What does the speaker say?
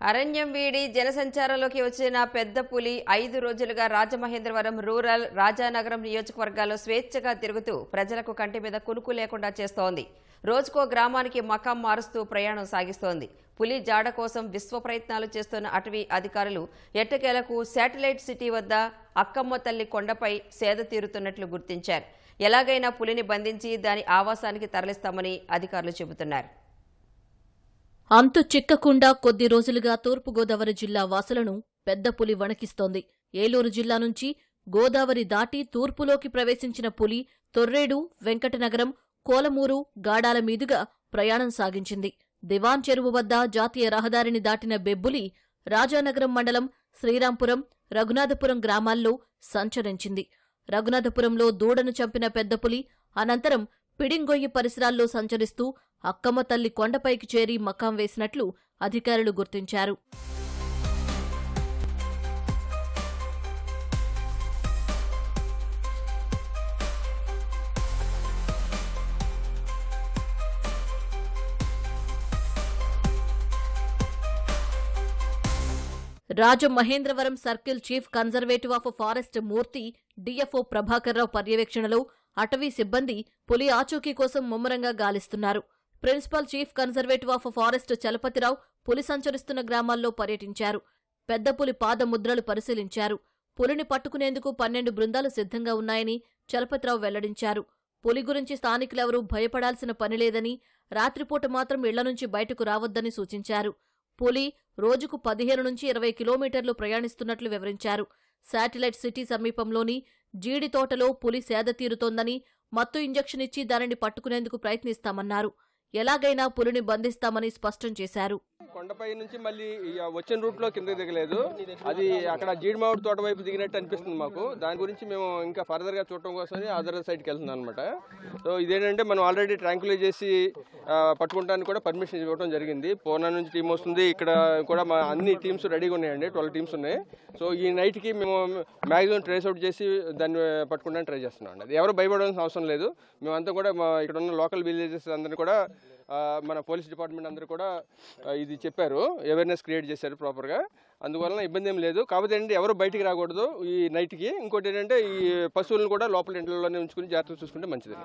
అరణ్యం వీడి జనసంచారంలోకి వచ్చిన పెద్ద పులి 5 రోజులుగా రాజమహేంద్రవరం రూరల్, రాజానగరం నియోజకవర్గాల్లో స్వేచ్ఛగా తిరుగుతూ ప్రజలకు కంటి మీద కునుకు లేకుండా చేస్తోంది. రోజుకో గ్రామానికి మకాం మారుస్తూ ప్రయాణం సాగిస్తోంది. పులి జాడ కోసం విశ్వ ప్రయత్నాలు చేస్తున్న అటవీ అధికారులు ఎట్టకేలకు శాటిలైట్ సిటీ వద్ద అక్కమ్మ తల్లి కొండపై సేద తీరుతున్నట్లు గుర్తించారు. ఎలాగైనా పులిని బంధించి దాని ఆవాసానికి తరలిస్తామని అధికారులు చెబుతున్నారు. అంతు చిక్కకుండా కొద్ది రోజులుగా తూర్పుగోదావరి జిల్లా వాసులను పెద్ద పులి వణికిస్తోంది. ఏలూరు జిల్లా నుంచి గోదావరి దాటి తూర్పులోకి ప్రవేశించిన పులి తొర్రేడు, వెంకటనగరం, కోలమూరు, గాడాల మీదుగా ప్రయాణం సాగించింది. దివాన్ చెరువు వద్ద జాతీయ రహదారిని దాటిన బెబ్బులి రాజానగరం మండలం శ్రీరాంపురం, రఘునాథపురం గ్రామాల్లో సంచరించింది. రఘునాథపురంలో దూడను చంపిన పెద్ద పులి అనంతరం పిడింగొయ్యి పరిసరాల్లో సంచరిస్తూ అక్కమ్మ తల్లి కొండపైకి చేరి మకాం వేసినట్లు అధికారులు గుర్తించారు. Rajamahendravaram circle chief conservative of forest Murthy, DFO Prabhakar Rao పర్యవేక్షణలో అటవీ సిబ్బంది పులి ఆచూకీ కోసం ముమ్మరంగా గాలిస్తున్నారు. Principal chief conservative of forest Chalapathi Rao పులి సంచరిస్తున్న గ్రామాల్లో పర్యటించారు. పెద్ద పులి పాదముద్రలు పరిశీలించారు. పులిని పట్టుకునేందుకు 12 బృందాలు సిద్ధంగా ఉన్నాయని చలపతిరావు వెల్లడించారు. పులి గురించి స్థానికులెవరూ భయపడాల్సిన పనిలేదని, రాత్రిపూట మాత్రం ఇళ్ల నుంచి బయటకు రావద్దని సూచించారు. పులి రోజుకు 15 నుంచి 20 కిలోమీటర్లు ప్రయాణిస్తున్నట్లు వివరించారు. శాటిలైట్ సిటీ సమీపంలోని జీడి తోటలో పులి సేద తీరుతోందని, మత్తు ఇంజెక్షన్ ఇచ్చి దానిని పట్టుకునేందుకు ప్రయత్నిస్తామన్నారు. ఎలాగైనా పులిని బంధిస్తామని స్పష్టం చేశారు. కొండపై నుంచి మళ్ళీ వచ్చిన రూట్ లో కిందకి దిగలేదు. అది అక్కడ జీడిమావుడి తోట వైపు దిగినట్టు అనిపిస్తుంది మాకు. దాని గురించి మేము ఇంకా ఫర్దర్ గా చూడటం కోసం అదర్ సైడ్కి వెళ్తున్నాం అనమాట. సో ఇదేంటంటే మనం ఆల్రెడీ ట్రాంకులైజ్ చేసి పట్టుకుంటానికి కూడా పర్మిషన్ ఇవ్వడం జరిగింది. పూనా నుంచి టీం వస్తుంది. ఇక్కడ కూడా మా అన్ని టీమ్స్ రెడీగా ఉన్నాయండి. 12 టీమ్స్ ఉన్నాయి. సో ఈ నైట్ కి మేము మ్యాక్సిమం ట్రేస్ అవుట్ చేసి దాన్ని పట్టుకుంటానికి ట్రై చేస్తున్నాం అండి. అది ఎవరు భయపడాల్సిన అవసరం లేదు. మేమంతా కూడా ఇక్కడ ఉన్న లోకల్ విలేజెస్ అందరినీ కూడా మన పోలీస్ డిపార్ట్మెంట్ అందరూ కూడా ఇది చెప్పారు, అవేర్నెస్ క్రియేట్ చేశారు ప్రాపర్గా. అందువలన ఇబ్బంది ఏం లేదు. కాకపోతే ఏంటంటే ఎవరు బయటికి రాకూడదు ఈ నైట్కి. ఇంకోటి ఏంటంటే ఈ పశువులను కూడా లోపల ఇంట్లోనే ఉంచుకుని జాగ్రత్తగా చూసుకుంటే మంచిది.